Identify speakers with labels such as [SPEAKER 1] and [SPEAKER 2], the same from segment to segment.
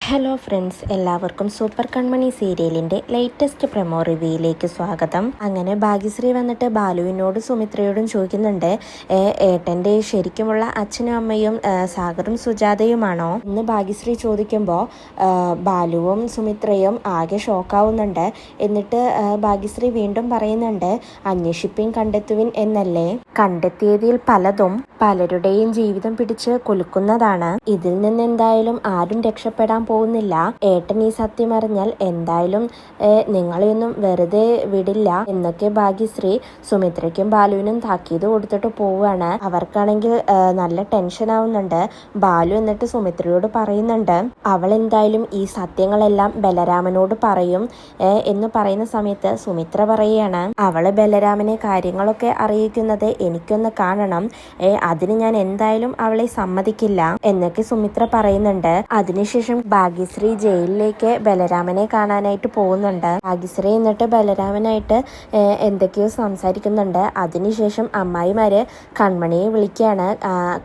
[SPEAKER 1] Hello friends, എല്ലാവർക്കും super കൺമണി സീരിയലിൻ്റെ latest promo റിവ്യൂയിലേക്ക് സ്വാഗതം. അങ്ങനെ ഭാഗ്യശ്രീ വന്നിട്ട് ബാലുവിനോടും സുമിത്രയോടും ചോദിക്കുന്നുണ്ട്, ഏട്ടൻ്റെ ശരിക്കുമുള്ള അച്ഛനും അമ്മയും സാഗറും സുജാതയുമാണോ എന്ന് ഭാഗ്യശ്രീ ചോദിക്കുമ്പോൾ ബാലുവും സുമിത്രയും ആകെ ഷോക്കാവുന്നുണ്ട്. എന്നിട്ട് ഭാഗ്യശ്രീ വീണ്ടും പറയുന്നുണ്ട്, അന്വേഷിപ്പിൻ കണ്ടെത്തുവിൻ എന്നല്ലേ. കണ്ടെത്തിയതിൽ പലതും പലരുടെയും ജീവിതം പിടിച്ച് കൊലുക്കുന്നതാണ്. ഇതിൽ നിന്ന് എന്തായാലും ആരും രക്ഷപ്പെടാൻ പോകുന്നില്ല. ഏട്ടൻ ഈ സത്യം അറിഞ്ഞാൽ എന്തായാലും നിങ്ങളെയൊന്നും വെറുതെ വിടില്ല എന്നൊക്കെ ഭാഗ്യശ്രീ സുമിത്രയ്ക്കും ബാലുവിനും താക്കീത് കൊടുത്തിട്ട് പോവുകയാണ്. അവർക്കാണെങ്കിൽ നല്ല ടെൻഷൻ ആവുന്നുണ്ട്. ബാലു എന്നിട്ട് സുമിത്രയോട് പറയുന്നുണ്ട്, അവൾ എന്തായാലും ഈ സത്യങ്ങളെല്ലാം ബലരാമനോട് പറയും എന്ന് പറയുന്ന സമയത്ത് സുമിത്ര പറയുകയാണ്, അവള് ബലരാമനെ കാര്യങ്ങളൊക്കെ അറിയിക്കുന്നത് എനിക്കൊന്ന് കാണണം, അതിന് ഞാൻ എന്തായാലും അവളെ സമ്മതിക്കില്ല എന്നൊക്കെ സുമിത്ര പറയുന്നുണ്ട്. അതിനുശേഷം ഭാഗ്യശ്രീ ജയിലിലേക്ക് ബലരാമനെ കാണാനായിട്ട് പോകുന്നുണ്ട്. ഭാഗ്യശ്രീ എന്നിട്ട് ബലരാമനായിട്ട് എന്തൊക്കെയോ സംസാരിക്കുന്നുണ്ട്. അതിനുശേഷം അമ്മായിമാര് കൺമണിയെ വിളിക്കുകയാണ്.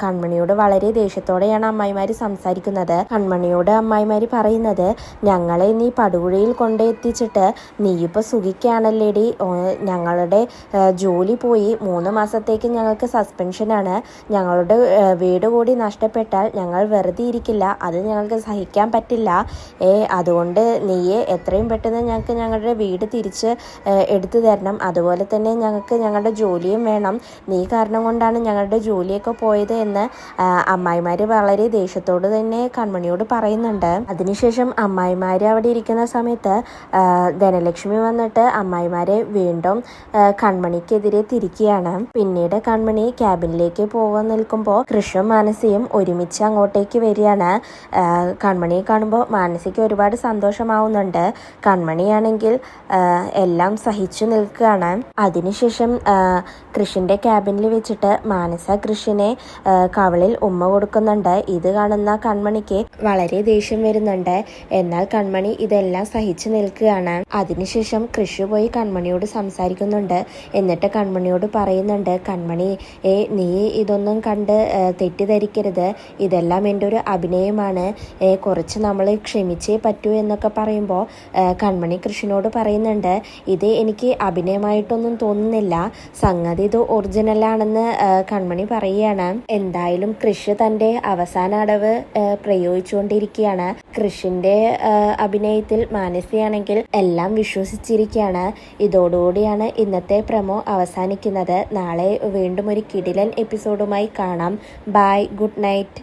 [SPEAKER 1] കൺമണിയോട് വളരെ ദേഷ്യത്തോടെയാണ് അമ്മായിമാര് സംസാരിക്കുന്നത്. കൺമണിയോട് അമ്മായിമാര് പറയുന്നത്, ഞങ്ങളെ നീ പടുകുഴിയിൽ കൊണ്ടെത്തിച്ചിട്ട് നീയിപ്പോ സുഖിക്കാണല്ലേടി, ഞങ്ങളുടെ ജോലി പോയി 3 മാസത്തേക്ക് ഞങ്ങൾക്ക് സസ്പെൻഷനാണ്, ഞങ്ങളുടെ വീട് കൂടി നഷ്ടപ്പെട്ടാൽ ഞങ്ങൾ വെറുതെ ഇരിക്കില്ല, അത് ഞങ്ങൾക്ക് സഹിക്കാൻ പറ്റില്ല, അതുകൊണ്ട് നീയെ എത്രയും പെട്ടെന്ന് ഞങ്ങൾക്ക് ഞങ്ങളുടെ വീട് തിരിച്ച് എടുത്തു തരണം, അതുപോലെ തന്നെ ഞങ്ങൾക്ക് ഞങ്ങളുടെ ജോലിയും വേണം, നീ കാരണം കൊണ്ടാണ് ഞങ്ങളുടെ ജോലിയൊക്കെ പോയത് എന്ന് അമ്മായിമാര് വളരെ ദേഷ്യത്തോട് തന്നെ കൺമണിയോട് പറയുന്നുണ്ട്. അതിനുശേഷം അമ്മായിമാര് അവിടെ ഇരിക്കുന്ന സമയത്ത് ധനലക്ഷ്മി വന്നിട്ട് അമ്മായിമാരെ വീണ്ടും കൺമണിക്കെതിരെ തിരിക്കുകയാണ്. പിന്നീട് കൺമണി ക്യാബിനിലേക്ക് പോകാൻ നിൽക്കുമ്പോൾ കൃഷ്ണും മാനസിയും ഒരുമിച്ച് അങ്ങോട്ടേക്ക് വരികയാണ്. കൺമണിയെ കാണുമ്പോൾ മാനസിക്ക് ഒരുപാട് സന്തോഷമാവുന്നുണ്ട്. കൺമണിയാണെങ്കിൽ എല്ലാം സഹിച്ചു നിൽക്കുകയാണ്. അതിനുശേഷം കൃഷിൻ്റെ ക്യാബിനിൽ വെച്ചിട്ട് മാനസ കൃഷിനെ കവളിൽ ഉമ്മ കൊടുക്കുന്നുണ്ട്. ഇത് കാണുന്ന കൺമണിക്ക് വളരെ ദേഷ്യം വരുന്നുണ്ട്. എന്നാൽ കൺമണി ഇതെല്ലാം സഹിച്ചു നിൽക്കുകയാണ്. അതിനുശേഷം കൃഷി പോയി കൺമണിയോട് സംസാരിക്കുന്നുണ്ട്. എന്നിട്ട് കൺമണിയോട് പറയുന്നുണ്ട്, കൺമണി നീ ഇതൊന്നും കണ്ട് തെറ്റിദ്ധരിക്കരുത്, ഇതെല്ലാം എൻ്റെ ഒരു അഭിനയമാണ്, കുറച്ച് നമ്മൾ ക്ഷമിച്ചേ പറ്റൂ എന്നൊക്കെ പറയുമ്പോൾ കൺമണി കൃഷിനോട് പറയുന്നുണ്ട്, ഇത് എനിക്ക് അഭിനയമായിട്ടൊന്നും തോന്നുന്നില്ല, സംഗതി ഇത് ഒറിജിനലാണെന്ന് കൺമണി പറയുകയാണ്. എന്തായാലും കൃഷി തൻ്റെ അവസാന അടവ് പ്രയോഗിച്ചുകൊണ്ടിരിക്കുകയാണ്. കൃഷിൻ്റെ അഭിനയത്തിൽ മാനസിയാണെങ്കിൽ എല്ലാം വിശ്വസിച്ചിരിക്കുകയാണ്. ഇതോടുകൂടിയാണ് ഇന്നത്തെ പ്രമോ അവസാനിക്കുന്നത്. നാളെ വീണ്ടും ഒരു കിടിലൻ എപ്പിസോഡുമായി കാണാം. Bye, good night.